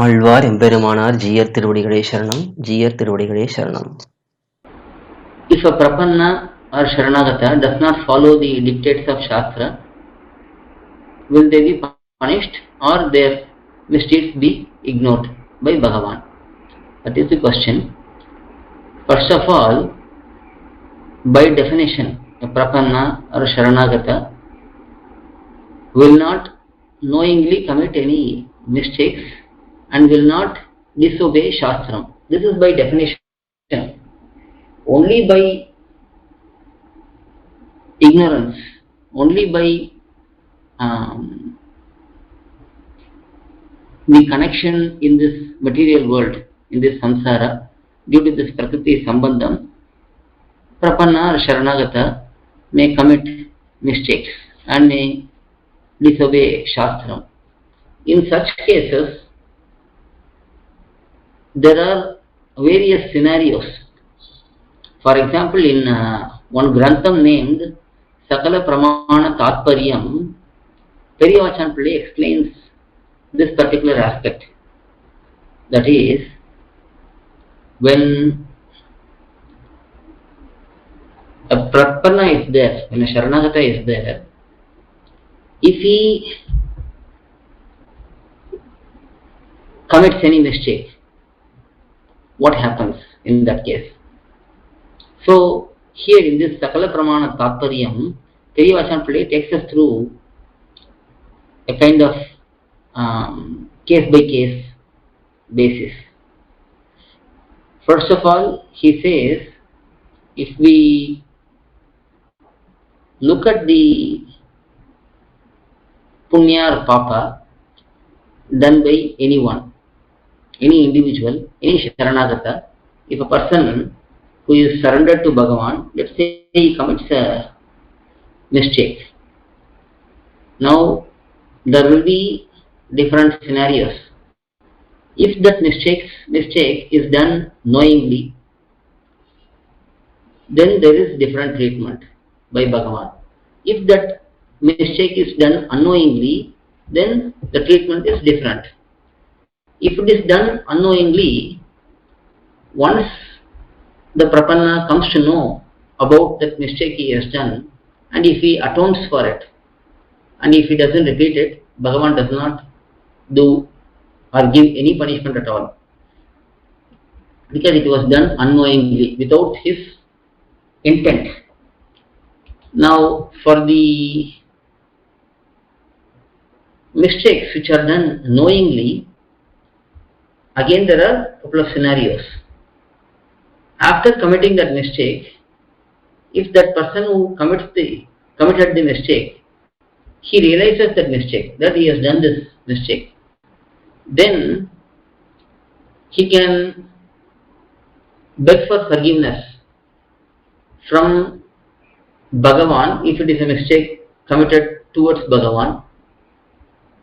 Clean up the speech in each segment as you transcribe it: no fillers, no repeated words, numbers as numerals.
ஆழ்வார் எம்பெருமானார் ஜீயர் திருவடிகளே சரணம். ஜீயர் திருவடிகளே சரணம். If a prapanna or SaraNAgatha does not follow the dictates of Shastra, will they be punished or their misdeeds be ignored by Bhagavan? That is the question. First of all, by definition, a prapanna or SaraNAgatha will not knowingly commit any mistakes and will not disobey Shastram. This is by definition. Only by ignorance, only by the connection in this material world, in this samsara, due to this prakriti sambandham, prapanna or SaraNAgatha may commit mistakes and may disobey Shastram. In such cases, there are various scenarios. For example, in one grantham named Sakala Pramana Tatparyam, Periyavachan Pillai explains this particular aspect. That is, when a prapanna is there, when a SaraNAgatha is there, if he commits any mistake, what happens in that case? So, here in this Sakala Pramana Tatparyam, Periyavachan Pillai takes us through a kind of case by case basis. First of all, he says, if we look at the punya or papa done by anyone, any individual, any SaraNAgatha, if a person who is surrendered to Bhagavan, let's say he commits a mistake. Now, there will be different scenarios. If that mistake is done knowingly, then there is different treatment by Bhagavan. If that mistake is done unknowingly, then the treatment is different. If it is done unknowingly, once the prapanna comes to know about that mistake he has done, and if he atones for it, and if he doesn't repeat it, Bhagavan does not do or give any punishment at all, because it was done unknowingly, without his intent. Now, for the mistakes which are done knowingly, again there are a couple of scenarios. After committing that mistake, if that person who committed the mistake, he realizes that mistake, that he has done this mistake, then he can beg for forgiveness from Bhagavan if it is a mistake committed towards Bhagavan,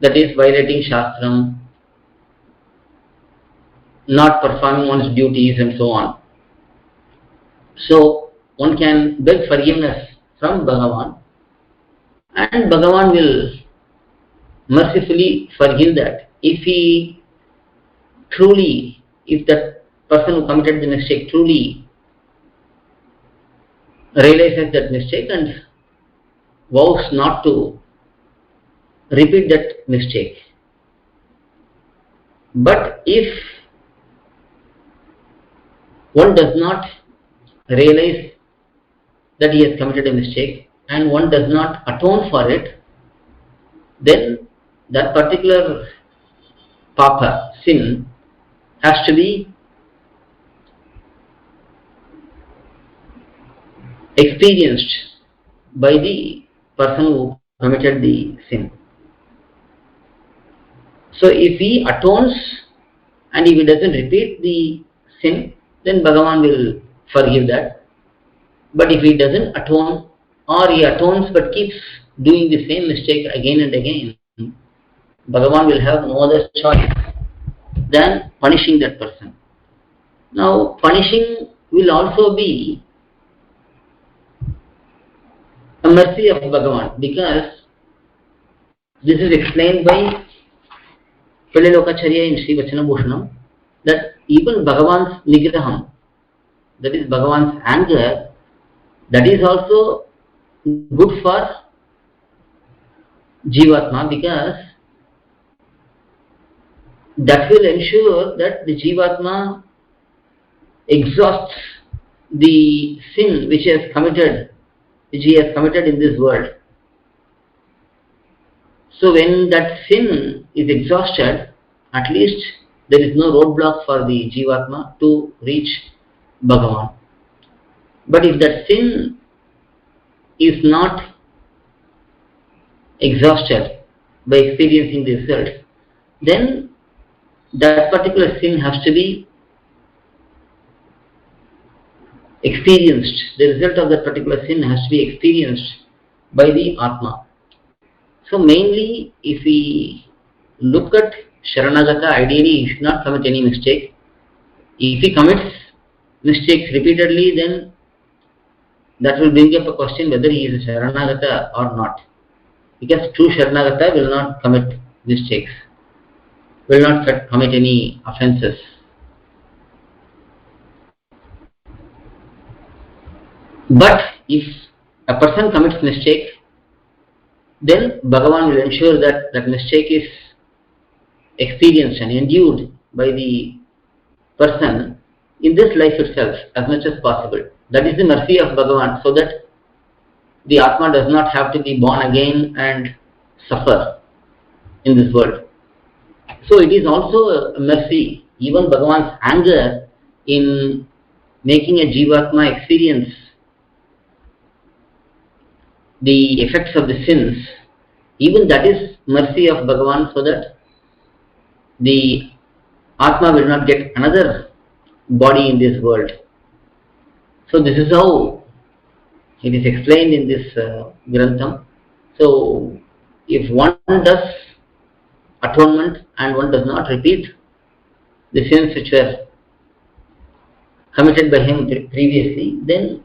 that is violating Shastram, not performing one's duties and so on. So, one can beg forgiveness from Bhagavan, and Bhagavan will mercifully forgive that. If that person who committed the mistake truly realizes that mistake and vows not to repeat that mistake. But if one does not realize that he has committed a mistake and one does not atone for it, then that particular papa, sin, has to be experienced by the person who committed the sin. So if he atones and if he doesn't repeat the sin, then Bhagavan will forgive that. But if he doesn't atone, or he atones but keeps doing the same mistake again and again, Bhagavan will have no other choice than punishing that person. Now, punishing will also be a mercy of Bhagavan, because this is explained by Pelilokacharya in Sri Vachanabhushanam, that even Bhagavan's Nigraham, that is Bhagavan's anger, that is also good for Jivatma, because that will ensure that the Jivatma exhausts the sin which he has committed in this world. So when that sin is exhausted, at least there is no roadblock for the Jivatma to reach Bhagavan. But if that sin is not exhausted by experiencing the result, then that particular sin has to be experienced. The result of that particular sin has to be experienced by the Atma. So mainly, if we look at SaraNAgatha, ideally he should not commit any mistake. If he commits mistakes repeatedly, then that will bring up a question whether he is a SaraNAgatha or not. Because true SaraNAgatha will not commit mistakes, will not commit any offences. But if a person commits mistake, then Bhagavan will ensure that that mistake is experienced and endured by the person in this life itself as much as possible. That is the mercy of Bhagavan, so that the Atma does not have to be born again and suffer in this world. So it is also a mercy, even Bhagavan's anger in making a Jivatma experience the effects of the sins, even that is mercy of Bhagavan, so that the Atma will not get another body in this world. So this is how it is explained in this Grantham. So if one does atonement and one does not repeat the sins which were committed by him previously, then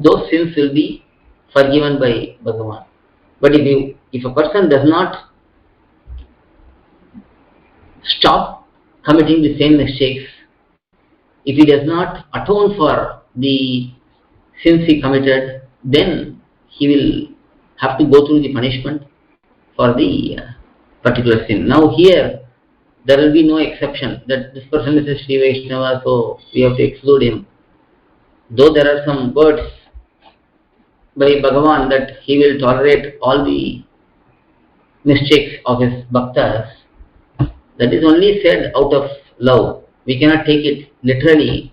those sins will be forgiven by Bhagavan. But if a person does not stop committing the same mistakes, if he does not atone for the sins he committed, then he will have to go through the punishment for the particular sin. Now here, there will be no exception that this person is a Sri Vaishnava, so we have to exclude him. Though there are some words by Bhagavan that he will tolerate all the mistakes of his bhaktas, that is only said out of love. We cannot take it literally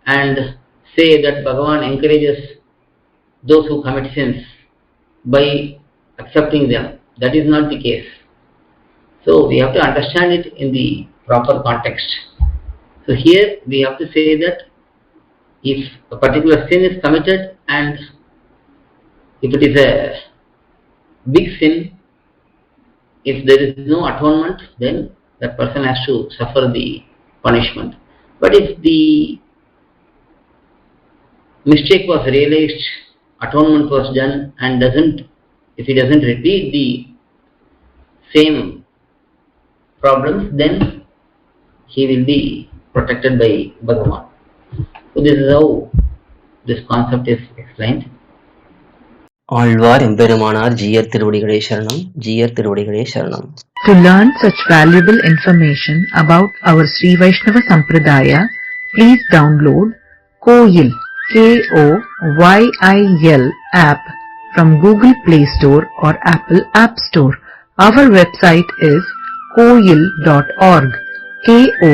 and say that Bhagavan encourages those who commit sins by accepting them. That is not the case. So we have to understand it in the proper context. So here we have to say that if a particular sin is committed and if it is a big sin, if there is no atonement, then that person has to suffer the punishment. But if the mistake was realized, atonement was done, and if he doesn't repeat the same problems, then he will be protected by Bhagavan. So this is how this concept is explained. Alvar எம்பெருமானார் ஜீயர் திருவடிகளே சரணம். ஜீயர் திருவடிகளே சரணம். To learn such valuable information about our Sri Vaishnava Sampradaya, please download KOYIL, KOYIL app from Google Play Store or Apple App Store. Our website is koyil.org, KOYIL.org.